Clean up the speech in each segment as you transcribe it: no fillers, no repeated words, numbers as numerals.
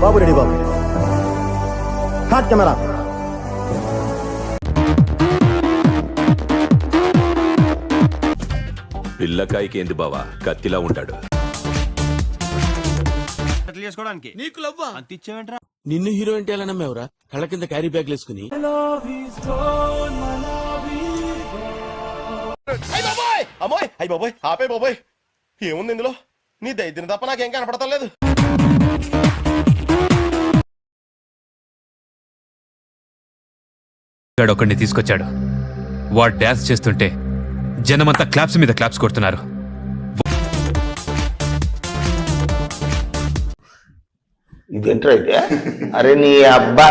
బాబు ready బాబు. Hot camera. పిల్లకాయకి ఏంది బావా, కత్తిలా ఉంటాడు. చేసుకోవడానికి నీకు లవ్వా అంత ఇచ్చేవేంట్రా? నిన్ను హీరో అంటే ఎలా నమ్మేవరా? కళ్ళ కింద క్యారీ బ్యాగ్ వేసుకుని. అమ్మోయ్ అయ్యి బాబోయ్, ఆపే బాబోయ్, ఏముంది ఇందులో? నీ దైత్యం తప్ప నాకేం కనపడతలేదు. ఒకడిని తీసుకొచ్చాడు. వాడు డాన్స్ చేస్తుంటే జనమంతా క్లాప్స్ మీద క్లాప్స్ కొడుతున్నారు. ఇదేంట్రా అయితే? అరే నీ అబ్బా,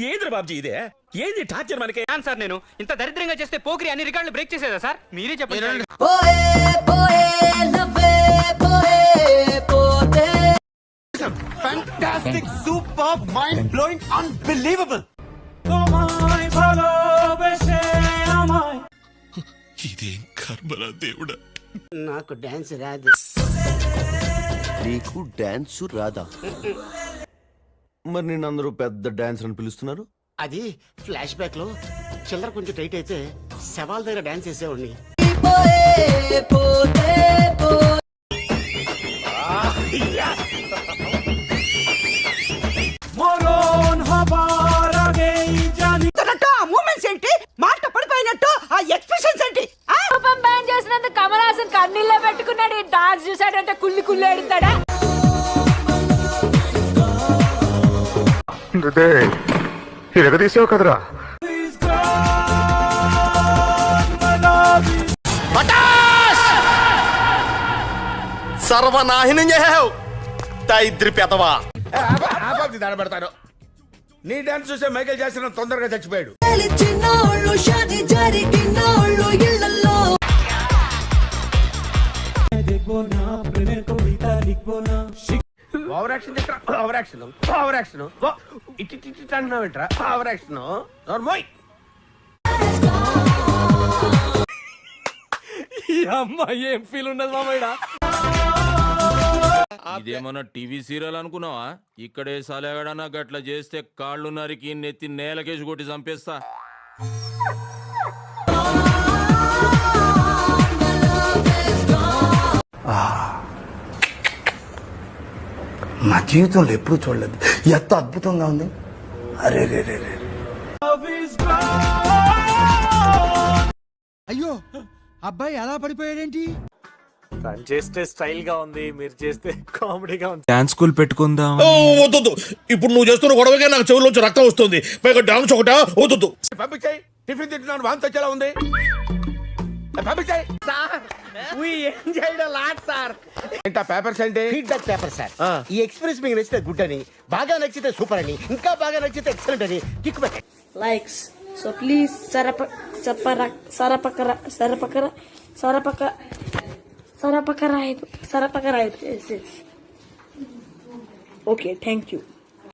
ఏంద్ర బాబ్జీ ఇదే? ఏంది టార్చర్ మనకి? సార్ నేను ఇంత దరిద్రంగా చేస్తే పోకిరి అన్ని రికార్డులు బ్రేక్ చేసేదా సార్? మీరే చెప్పండి. Fantastic, super, mind-blowing, unbelievable. ఇదేం కర్మరా దేవుడా. నాకు డాన్స్ రాదు. నీకు డాన్స్ రాదా? మరి నేను అందరూ పెద్ద డాన్స్ అని పిలుస్తున్నారు. అది ఫ్లాష్ బ్యాక్ లో చిల్లర కొంచెం టైట్ అయితే శవాల దగ్గర డాన్స్ చేసేవాడిని. మూమెంట్స్ ఏంటి? మాట పడిపోయినట్టు ఆ ఎక్స్ప్రెషన్స్ ఏంటి? బ్యాన్ చేసినందుకు కమల్ హాసన్ కన్నీళ్ళ పెట్టుకున్నాడు. ఈ డాన్స్ చూసాడంటే కుళ్ళి కుళ్ళి ఎడుతాడా? తీసావు కదరా. సర్వనాశనం చేసావు దైద్రి పెదవా. పెడతాను. నీ డాన్స్ చూసే మైకేల్ జాక్సన్ తొందరగా చచ్చిపోయాడు. Over action over action over action ఇటు అంటున్నావు ఏంట్రా? ఓవర్ యాక్షన్ నోర్మోయ్. ఈ అమ్మాయి ఏం ఫీల్ ఉన్నది మామయ్య? ఇదేమన్నా టీవీ సీరియల్ అనుకున్నావా? ఇక్కడే సలేగడనా గట్ల చేస్తే కాళ్ళు నరికి నెత్తి నేలకేసి కొట్టి చంపేస్తా. నా జీవితంలో ఎప్పుడు చూడలేదు, ఎంత అద్భుతంగా ఉంది. అరే రే రే రే. అయ్యో అబ్బాయి ఎలా పడిపోయాడేంటి? తను చేస్తే స్టైల్ గా ఉంది, మీరు చేస్తే కామెడీగా ఉంది. డాన్స్ స్కూల్ పెట్టుకుందాం. వద్దు, ఇప్పుడు నువ్వు చేస్తున్న గొడవగా నాకు చెవుల్లోంచి రక్తం వస్తుంది. పైగా డాన్స్ ఒకటా? వద్దు. పంపించాయి. టిఫిన్ తింటున్నాను, వాంతి వచ్చేలా ఉంది. పంపించాయి. ఏంటా పేపర్స్ అంటే? Feedback paper sir. ఈ ఎక్స్ప్రెస్ మీకు నచ్చితే గుడ్ అని, బాగా నచ్చితే సూపర్ అని, ఇంకా బాగా నచ్చితే ఎక్సలెంట్ అని టిక్ పెట్టండి. లైక్స్ సో ప్లీజ్ సరపకరా. Okay, thank you.